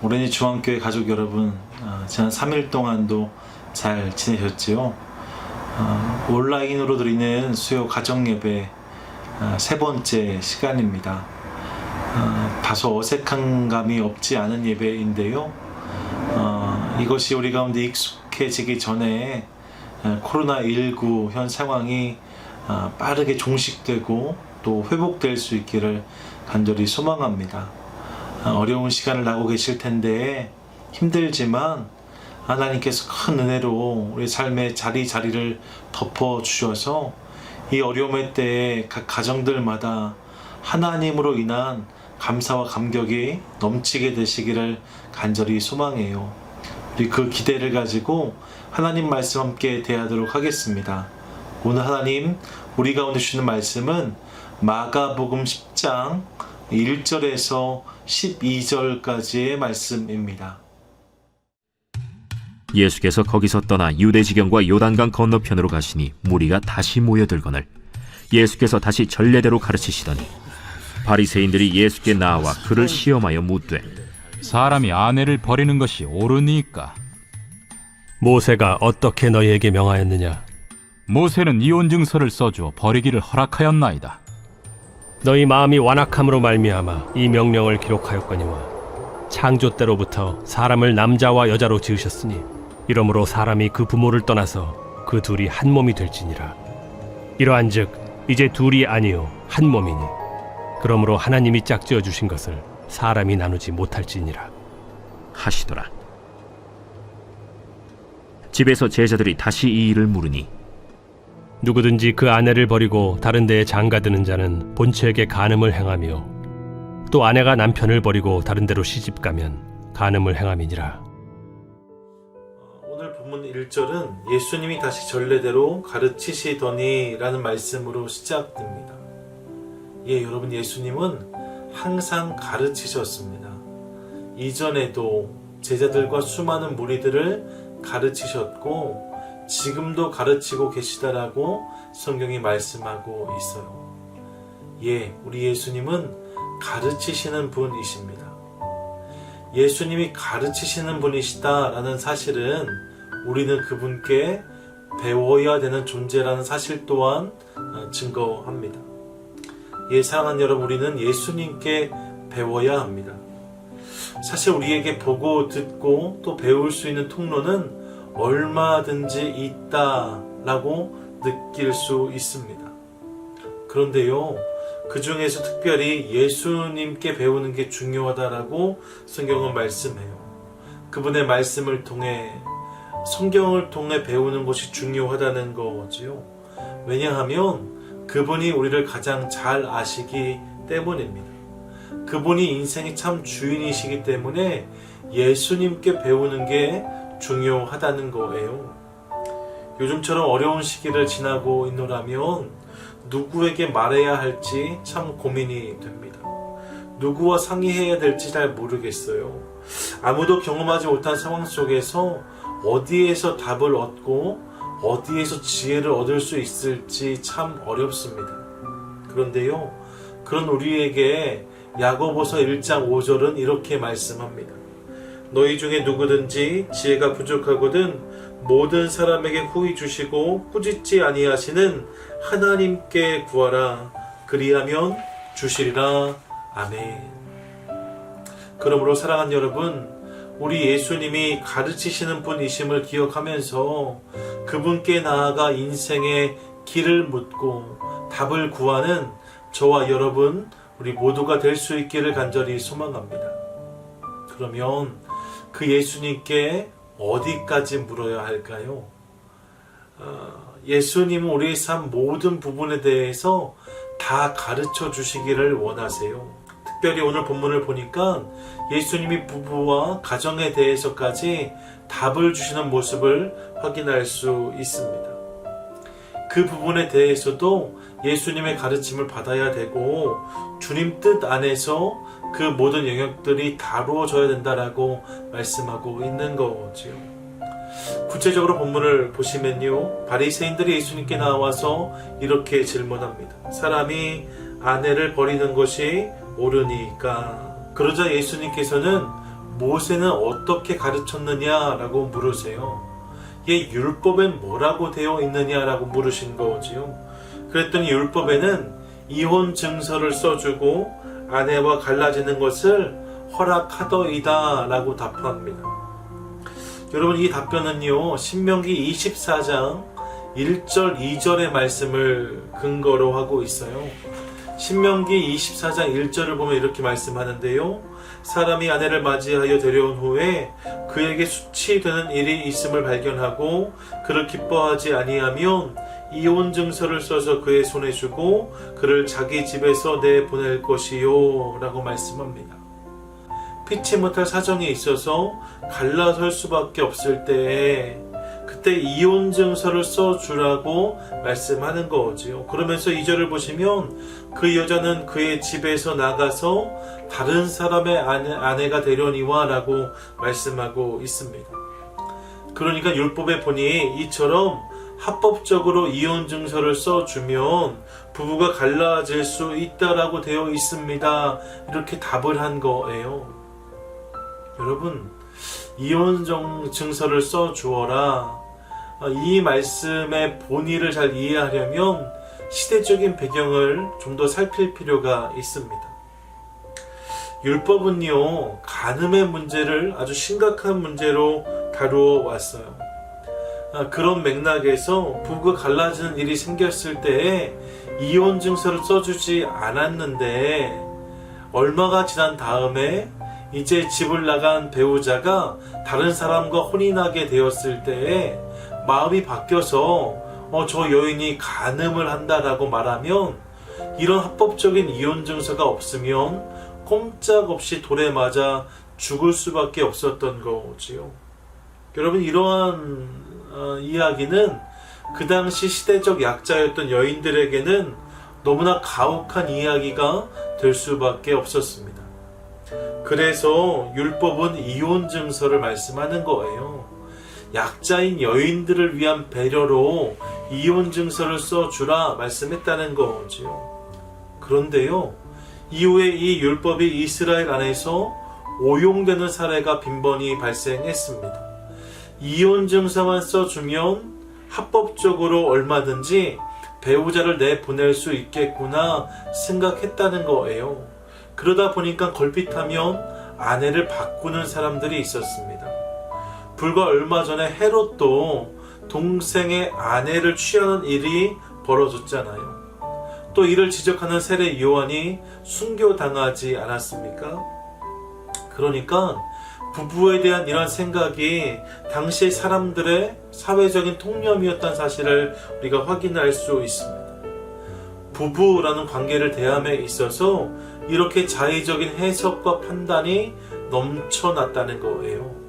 오래니 중앙교회 가족 여러분, 지난 3일 동안도 잘 지내셨지요? 온라인으로 드리는 수요 가정예배 세 번째 시간입니다. 다소 어색한 감이 없지 않은 예배인데요. 이것이 우리 가운데 익숙해지기 전에 코로나19 현 상황이 빠르게 종식되고 또 회복될 수 있기를 간절히 소망합니다. 어려운 시간을 나고 계실 텐데 힘들지만 하나님께서 큰 은혜로 우리 삶의 자리를 덮어주셔서 이 어려움의 때에 각 가정들마다 하나님으로 인한 감사와 감격이 넘치게 되시기를 간절히 소망해요. 우리 그 기대를 가지고 하나님 말씀 함께 대하도록 하겠습니다. 오늘 하나님 우리 가운데 주시는 말씀은 마가복음 10장 1절에서 12절까지의 말씀입니다. 예수께서 거기서 떠나 유대 지경과 요단강 건너편으로 가시니 무리가 다시 모여들거늘 예수께서 다시 전례대로 가르치시더니 바리새인들이 예수께 나와 그를 시험하여 묻되 사람이 아내를 버리는 것이 옳으니까? 모세가 어떻게 너희에게 명하였느냐? 모세는 이혼 증서를 써주어 버리기를 허락하였나이다. 너희 마음이 완악함으로 말미암아 이 명령을 기록하였거니와 창조 때로부터 사람을 남자와 여자로 지으셨으니 이러므로 사람이 그 부모를 떠나서 그 둘이 한 몸이 될지니라. 이러한즉 이제 둘이 아니요 한 몸이니 그러므로 하나님이 짝지어 주신 것을 사람이 나누지 못할지니라 하시더라. 집에서 제자들이 다시 이 일을 물으니 누구든지 그 아내를 버리고 다른 데에 장가드는 자는 본처에게 간음을 행하며 또 아내가 남편을 버리고 다른 데로 시집가면 간음을 행함이니라. 오늘 본문 1절은 예수님이 다시 전례대로 가르치시더니 라는 말씀으로 시작됩니다. 여러분, 예수님은 항상 가르치셨습니다. 이전에도 제자들과 수많은 무리들을 가르치셨고 지금도 가르치고 계시다라고 성경이 말씀하고 있어요. 우리 예수님은 가르치시는 분이십니다. 예수님이 가르치시는 분이시다라는 사실은 우리는 그분께 배워야 되는 존재라는 사실 또한 증거합니다. 사랑하는 여러분, 우리는 예수님께 배워야 합니다. 사실 우리에게 보고 듣고 또 배울 수 있는 통로는 얼마든지 있다라고 느낄 수 있습니다. 그런데요, 그 중에서 특별히 예수님께 배우는 게 중요하다라고 성경은 말씀해요. 그분의 말씀을 통해, 성경을 통해 배우는 것이 중요하다는 거지요. 왜냐하면 그분이 우리를 가장 잘 아시기 때문입니다. 그분이 인생의 참 주인이시기 때문에 예수님께 배우는 게 중요하다는 거예요. 요즘처럼 어려운 시기를 지나고 있노라면 누구에게 말해야 할지 참 고민이 됩니다. 누구와 상의해야 될지 잘 모르겠어요. 아무도 경험하지 못한 상황 속에서 어디에서 답을 얻고 어디에서 지혜를 얻을 수 있을지 참 어렵습니다. 그런데요, 그런 우리에게 야고보서 1장 5절은 이렇게 말씀합니다. 너희 중에 누구든지 지혜가 부족하거든 모든 사람에게 후히 주시고 꾸짖지 아니하시는 하나님께 구하라. 그리하면 주시리라. 아멘. 그러므로 사랑하는 여러분, 우리 예수님이 가르치시는 분이심을 기억하면서 그분께 나아가 인생의 길을 묻고 답을 구하는 저와 여러분, 우리 모두가 될 수 있기를 간절히 소망합니다. 그러면 그 예수님께 어디까지 물어야 할까요? 예수님은 우리의 삶 모든 부분에 대해서 다 가르쳐 주시기를 원하세요. 특별히 오늘 본문을 보니까 예수님이 부부와 가정에 대해서까지 답을 주시는 모습을 확인할 수 있습니다. 그 부분에 대해서도 예수님의 가르침을 받아야 되고 주님 뜻 안에서 그 모든 영역들이 다루어져야 된다라고 말씀하고 있는 거지요. 구체적으로 본문을 보시면요, 바리새인들이 예수님께 나와서 이렇게 질문합니다. 사람이 아내를 버리는 것이 옳으니까. 그러자 예수님께서는 모세는 어떻게 가르쳤느냐라고 물으세요. 율법엔 뭐라고 되어 있느냐라고 물으신 거지요. 그랬더니 율법에는 이혼 증서를 써주고 아내와 갈라지는 것을 허락하더이다 라고 답합니다. 여러분, 이 답변은요, 신명기 24장 1절 2절의 말씀을 근거로 하고 있어요. 신명기 24장 1절을 보면 이렇게 말씀하는데요. 사람이 아내를 맞이하여 데려온 후에 그에게 수치되는 일이 있음을 발견하고 그를 기뻐하지 아니하면 이혼 증서를 써서 그의 손에 주고 그를 자기 집에서 내보낼 것이요 라고 말씀합니다. 피치 못할 사정이 있어서 갈라설 수밖에 없을 때에 그때 이혼 증서를 써주라고 말씀하는 거지요. 그러면서 2절을 보시면 그 여자는 그의 집에서 나가서 다른 사람의 아내가 되려니와 라고 말씀하고 있습니다. 그러니까 율법에 보니 이처럼 합법적으로 이혼 증서를 써주면 부부가 갈라질 수 있다라고 되어 있습니다. 이렇게 답을 한 거예요. 여러분, 이혼 증서를 써주어라. 이 말씀의 본의를 잘 이해하려면 시대적인 배경을 좀 더 살필 필요가 있습니다. 율법은요, 간음의 문제를 아주 심각한 문제로 다루어 왔어요. 그런 맥락에서 부부가 갈라지는 일이 생겼을 때에 이혼 증서를 써주지 않았는데 얼마가 지난 다음에 이제 집을 나간 배우자가 다른 사람과 혼인하게 되었을 때에 마음이 바뀌어서 저 여인이 간음을 한다라고 말하면 이런 합법적인 이혼 증서가 없으면 꼼짝없이 돌에 맞아 죽을 수밖에 없었던 거지요. 여러분, 이러한 이야기는 그 당시 시대적 약자였던 여인들에게는 너무나 가혹한 이야기가 될 수밖에 없었습니다. 그래서 율법은 이혼 증서를 말씀하는 거예요. 약자인 여인들을 위한 배려로 이혼 증서를 써주라 말씀했다는 거지요. 그런데요, 이후에 이 율법이 이스라엘 안에서 오용되는 사례가 빈번히 발생했습니다. 이혼 증서만 써주면 합법적으로 얼마든지 배우자를 내보낼 수 있겠구나 생각했다는 거예요. 그러다 보니까 걸핏하면 아내를 바꾸는 사람들이 있었습니다. 불과 얼마 전에 헤롯도 동생의 아내를 취하는 일이 벌어졌잖아요. 또 이를 지적하는 세례 요한이 순교당하지 않았습니까? 그러니까 부부에 대한 이런 생각이 당시 사람들의 사회적인 통념이었다는 사실을 우리가 확인할 수 있습니다. 부부라는 관계를 대함에 있어서 이렇게 자의적인 해석과 판단이 넘쳐났다는 거예요.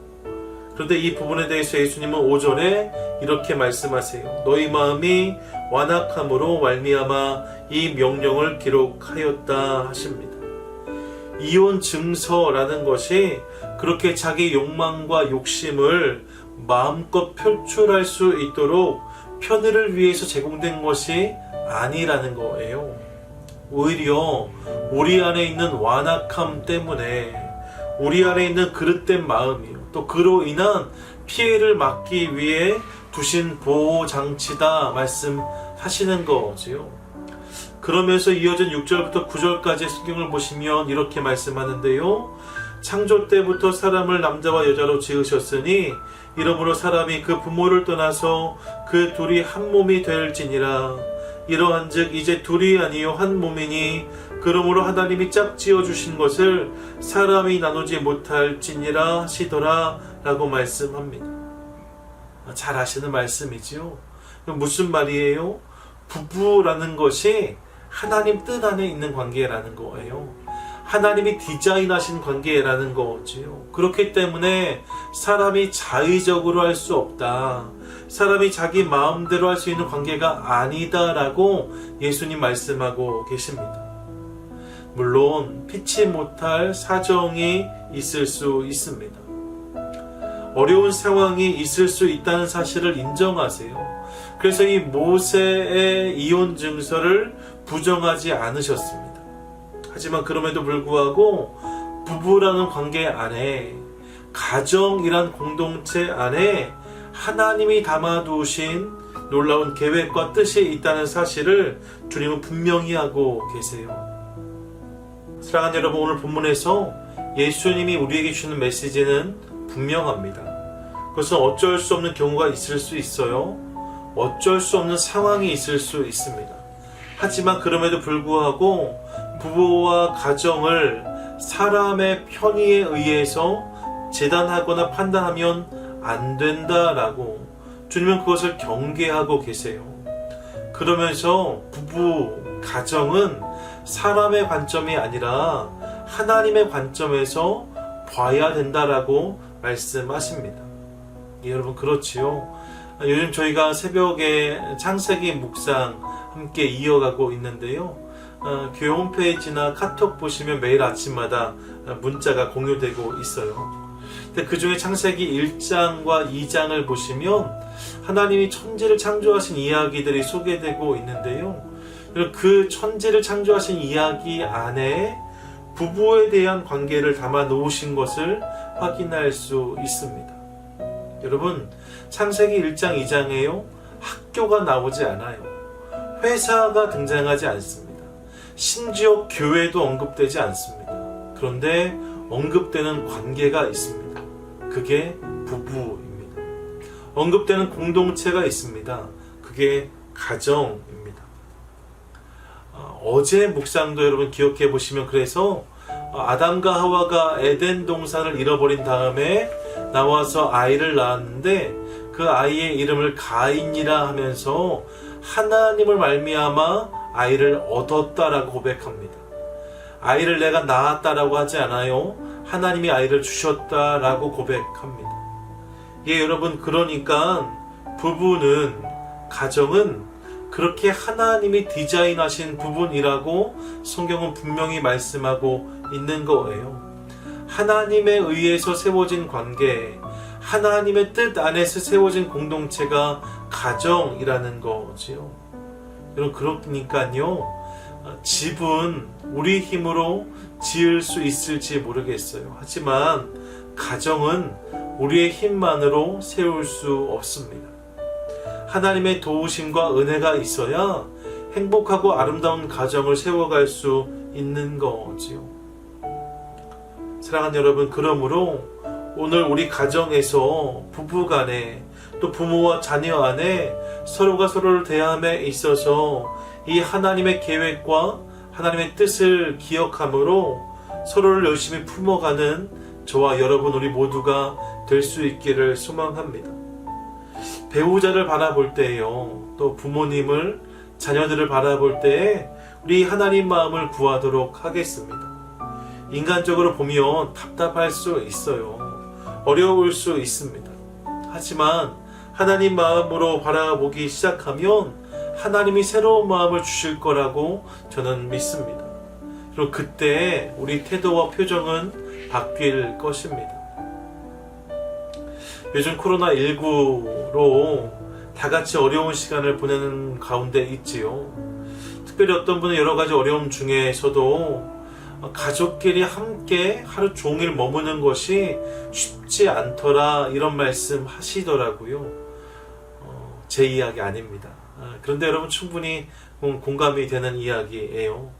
그런데 이 부분에 대해서 예수님은 5절에 이렇게 말씀하세요. 너희 마음이 완악함으로 말미암아 이 명령을 기록하였다 하십니다. 이혼 증서라는 것이 그렇게 자기 욕망과 욕심을 마음껏 표출할 수 있도록 편의를 위해서 제공된 것이 아니라는 거예요. 오히려 우리 안에 있는 완악함 때문에 우리 안에 있는 그릇된 마음이요, 또 그로 인한 피해를 막기 위해 두신 보호장치다 말씀하시는 거지요. 그러면서 이어진 6절부터 9절까지의 성경을 보시면 이렇게 말씀하는데요. 창조 때부터 사람을 남자와 여자로 지으셨으니 이러므로 사람이 그 부모를 떠나서 그 둘이 한 몸이 될지니라. 이러한즉 이제 둘이 아니요 한 몸이니 그러므로 하나님이 짝지어 주신 것을 사람이 나누지 못할지니라 하시더라 라고 말씀합니다. 잘 아시는 말씀이지요. 무슨 말이에요? 부부라는 것이 하나님 뜻 안에 있는 관계라는 거예요. 하나님이 디자인하신 관계라는 거지요. 그렇기 때문에 사람이 자의적으로 할 수 없다. 사람이 자기 마음대로 할 수 있는 관계가 아니다라고 예수님 말씀하고 계십니다. 물론 피치 못할 사정이 있을 수 있습니다. 어려운 상황이 있을 수 있다는 사실을 인정하세요. 그래서 이 모세의 이혼 증서를 부정하지 않으셨습니다. 하지만 그럼에도 불구하고 부부라는 관계 안에 가정이란 공동체 안에 하나님이 담아두신 놀라운 계획과 뜻이 있다는 사실을 주님은 분명히 하고 계세요. 사랑하는 여러분, 오늘 본문에서 예수님이 우리에게 주는 메시지는 분명합니다. 그것은 어쩔 수 없는 경우가 있을 수 있어요. 어쩔 수 없는 상황이 있을 수 있습니다. 하지만 그럼에도 불구하고 부부와 가정을 사람의 편의에 의해서 재단하거나 판단하면 안 된다라고 주님은 그것을 경계하고 계세요. 그러면서 부부, 가정은 사람의 관점이 아니라 하나님의 관점에서 봐야 된다라고 말씀하십니다. 예, 여러분 그렇지요. 요즘 저희가 새벽에 창세기 묵상 함께 이어가고 있는데요. 교회 홈페이지나 카톡 보시면 매일 아침마다 문자가 공유되고 있어요. 근데 그 중에 창세기 1장과 2장을 보시면 하나님이 천지를 창조하신 이야기들이 소개되고 있는데요. 그 천지를 창조하신 이야기 안에 부부에 대한 관계를 담아 놓으신 것을 확인할 수 있습니다. 여러분, 창세기 1장, 2장에요. 학교가 나오지 않아요. 회사가 등장하지 않습니다. 심지어 교회도 언급되지 않습니다. 그런데 언급되는 관계가 있습니다. 그게 부부입니다. 언급되는 공동체가 있습니다. 그게 가정입니다. 어제 묵상도 여러분 기억해 보시면 그래서 아담과 하와가 에덴 동산을 잃어버린 다음에 나와서 아이를 낳았는데 그 아이의 이름을 가인이라 하면서 하나님을 말미암아 아이를 얻었다라고 고백합니다. 아이를 내가 낳았다라고 하지 않아요. 하나님이 아이를 주셨다라고 고백합니다. 예, 여러분, 그러니까 부부는, 가정은 그렇게 하나님이 디자인하신 부분이라고 성경은 분명히 말씀하고 있는 거예요. 하나님에 의해서 세워진 관계, 하나님의 뜻 안에서 세워진 공동체가 가정이라는 거지요. 여러분, 그러니까요, 집은 우리 힘으로 지을 수 있을지 모르겠어요. 하지만 가정은 우리의 힘만으로 세울 수 없습니다. 하나님의 도우심과 은혜가 있어야 행복하고 아름다운 가정을 세워갈 수 있는 거지요. 사랑하는 여러분, 그러므로 오늘 우리 가정에서 부부간에 또 부모와 자녀 안에 서로가 서로를 대함에 있어서 이 하나님의 계획과 하나님의 뜻을 기억함으로 서로를 열심히 품어가는 저와 여러분 우리 모두가 될 수 있기를 소망합니다. 배우자를 바라볼 때에요, 또 부모님을, 자녀들을 바라볼 때에 우리 하나님 마음을 구하도록 하겠습니다. 인간적으로 보면 답답할 수 있어요. 어려울 수 있습니다. 하지만 하나님 마음으로 바라보기 시작하면 하나님이 새로운 마음을 주실 거라고 저는 믿습니다. 그리고 그때 우리 태도와 표정은 바뀔 것입니다. 요즘 코로나19로 다 같이 어려운 시간을 보내는 가운데 있지요. 특별히 어떤 분은 여러 가지 어려움 중에서도 가족끼리 함께 하루 종일 머무는 것이 쉽지 않더라, 이런 말씀 하시더라고요. 제 이야기 아닙니다. 그런데 여러분 충분히 공감이 되는 이야기예요.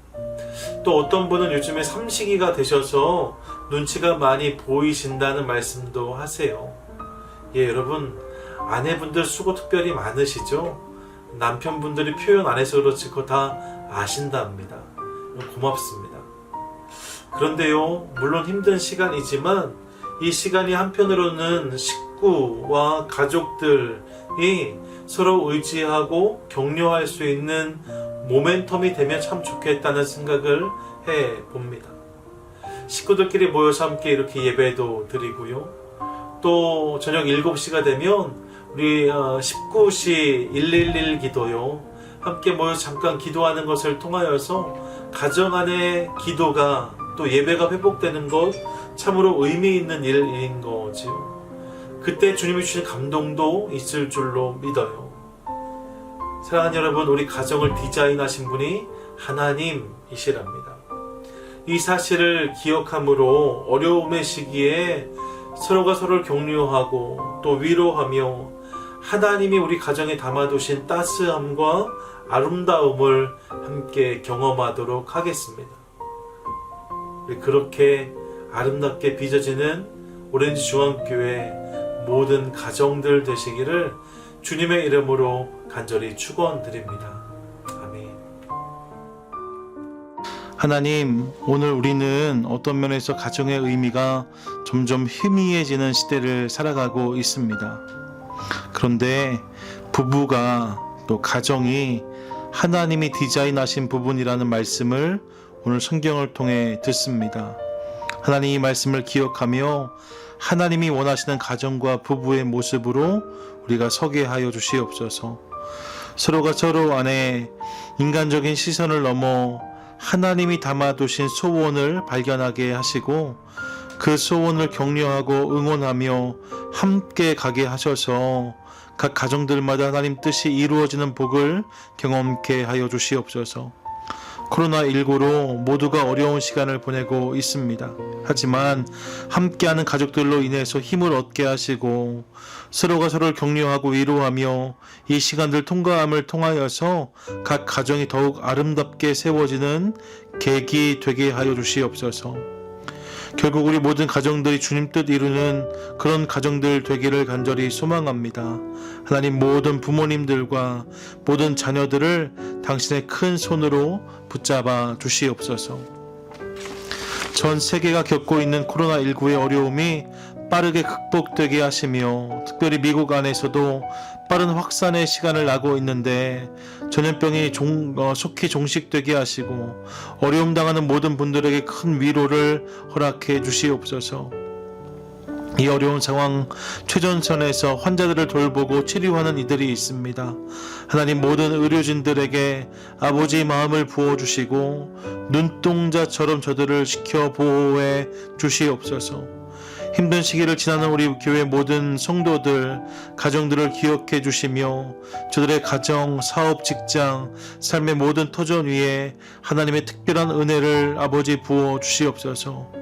또 어떤 분은 요즘에 삼시기가 되셔서 눈치가 많이 보이신다는 말씀도 하세요. 예, 여러분, 아내분들 수고 특별히 많으시죠? 남편분들이 표현 안 해서 그렇지 그거 다 아신답니다. 고맙습니다. 그런데요, 물론 힘든 시간이지만 이 시간이 한편으로는 식구와 가족들이 서로 의지하고 격려할 수 있는 모멘텀이 되면 참 좋겠다는 생각을 해봅니다. 식구들끼리 모여서 함께 이렇게 예배도 드리고요. 또 저녁 7시가 되면 우리 19시 111 기도요, 함께 모여서 잠깐 기도하는 것을 통하여서 가정 안의 기도가 또 예배가 회복되는 것 참으로 의미 있는 일인 거지요. 그때 주님이 주신 감동도 있을 줄로 믿어요. 사랑하는 여러분, 우리 가정을 디자인하신 분이 하나님이시랍니다. 이 사실을 기억함으로 어려움의 시기에 서로가 서로를 격려하고 또 위로하며 하나님이 우리 가정에 담아두신 따스함과 아름다움을 함께 경험하도록 하겠습니다. 그렇게 아름답게 빚어지는 오렌지 중앙교회 모든 가정들 되시기를 주님의 이름으로 간절히 축원드립니다. 아멘. 하나님, 오늘 우리는 어떤 면에서 가정의 의미가 점점 희미해지는 시대를 살아가고 있습니다. 그런데 부부가 또 가정이 하나님이 디자인하신 부분이라는 말씀을 오늘 성경을 통해 듣습니다. 하나님 이 말씀을 기억하며 하나님이 원하시는 가정과 부부의 모습으로 우리가 서게 하여 주시옵소서. 서로가 서로 안에 인간적인 시선을 넘어 하나님이 담아두신 소원을 발견하게 하시고 그 소원을 격려하고 응원하며 함께 가게 하셔서 각 가정들마다 하나님 뜻이 이루어지는 복을 경험케 하여 주시옵소서. 코로나19로 모두가 어려운 시간을 보내고 있습니다. 하지만 함께하는 가족들로 인해서 힘을 얻게 하시고 서로가 서로를 격려하고 위로하며 이 시간들 통과함을 통하여서 각 가정이 더욱 아름답게 세워지는 계기 되게 하여 주시옵소서. 결국 우리 모든 가정들이 주님 뜻 이루는 그런 가정들 되기를 간절히 소망합니다. 하나님, 모든 부모님들과 모든 자녀들을 당신의 큰 손으로 붙잡아 주시옵소서. 전 세계가 겪고 있는 코로나19의 어려움이 빠르게 극복되게 하시며 특별히 미국 안에서도 빠른 확산의 시간을 나고 있는데 전염병이 속히 종식되게 하시고 어려움 당하는 모든 분들에게 큰 위로를 허락해 주시옵소서. 이 어려운 상황 최전선에서 환자들을 돌보고 치료하는 이들이 있습니다. 하나님, 모든 의료진들에게 아버지의 마음을 부어주시고 눈동자처럼 저들을 지켜 보호해 주시옵소서. 힘든 시기를 지나는 우리 교회 모든 성도들, 가정들을 기억해 주시며 저들의 가정, 사업, 직장, 삶의 모든 터전 위에 하나님의 특별한 은혜를 아버지 부어 주시옵소서.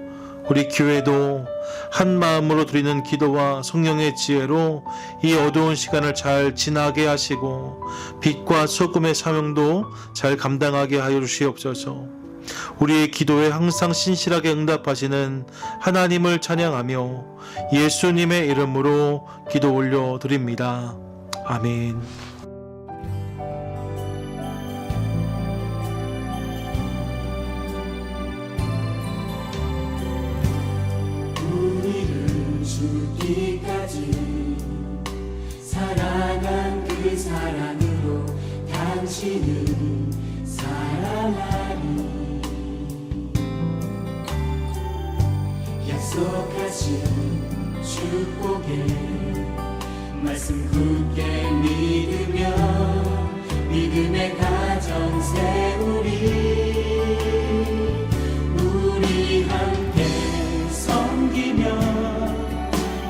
우리 교회도 한 마음으로 드리는 기도와 성령의 지혜로 이 어두운 시간을 잘 지나게 하시고 빛과 소금의 사명도 잘 감당하게 하여 주시옵소서. 우리의 기도에 항상 신실하게 응답하시는 하나님을 찬양하며 예수님의 이름으로 기도 올려드립니다. 아멘. 우리를 죽기까지 사랑한 그 사랑으로 당신을 사랑하니 약속하신 축복의 말씀 굳게 믿으며 믿음의 가정 세우리. 우리 함께 섬기며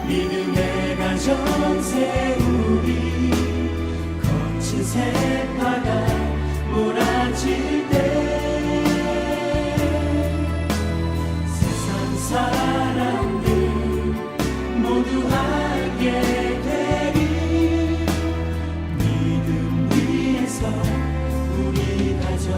믿음의 가정 세우리. 거친 새바다 몰아칠 때 세상 사람들 모두 알게 되리. 믿음 위에서 우리 가정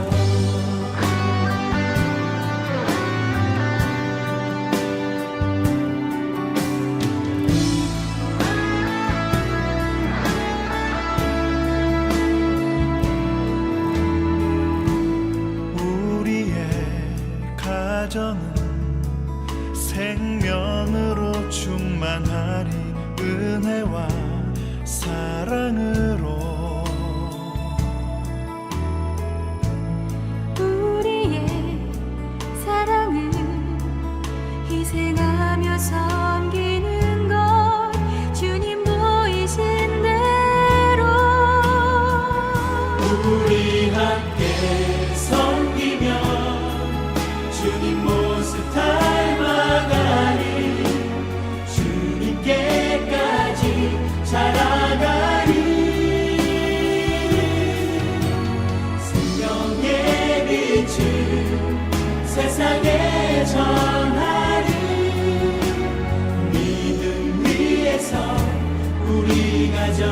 가정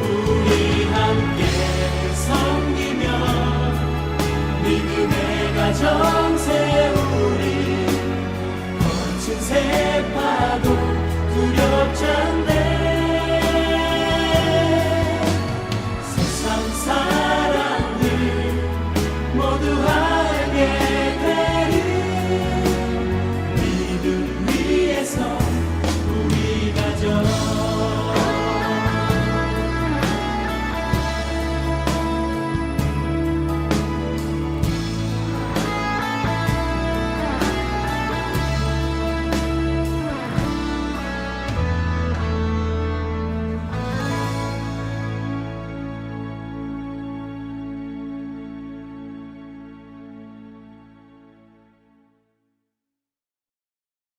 우리 함께 섬기며 믿음의 가정 세우리 거친 세파도 두렵지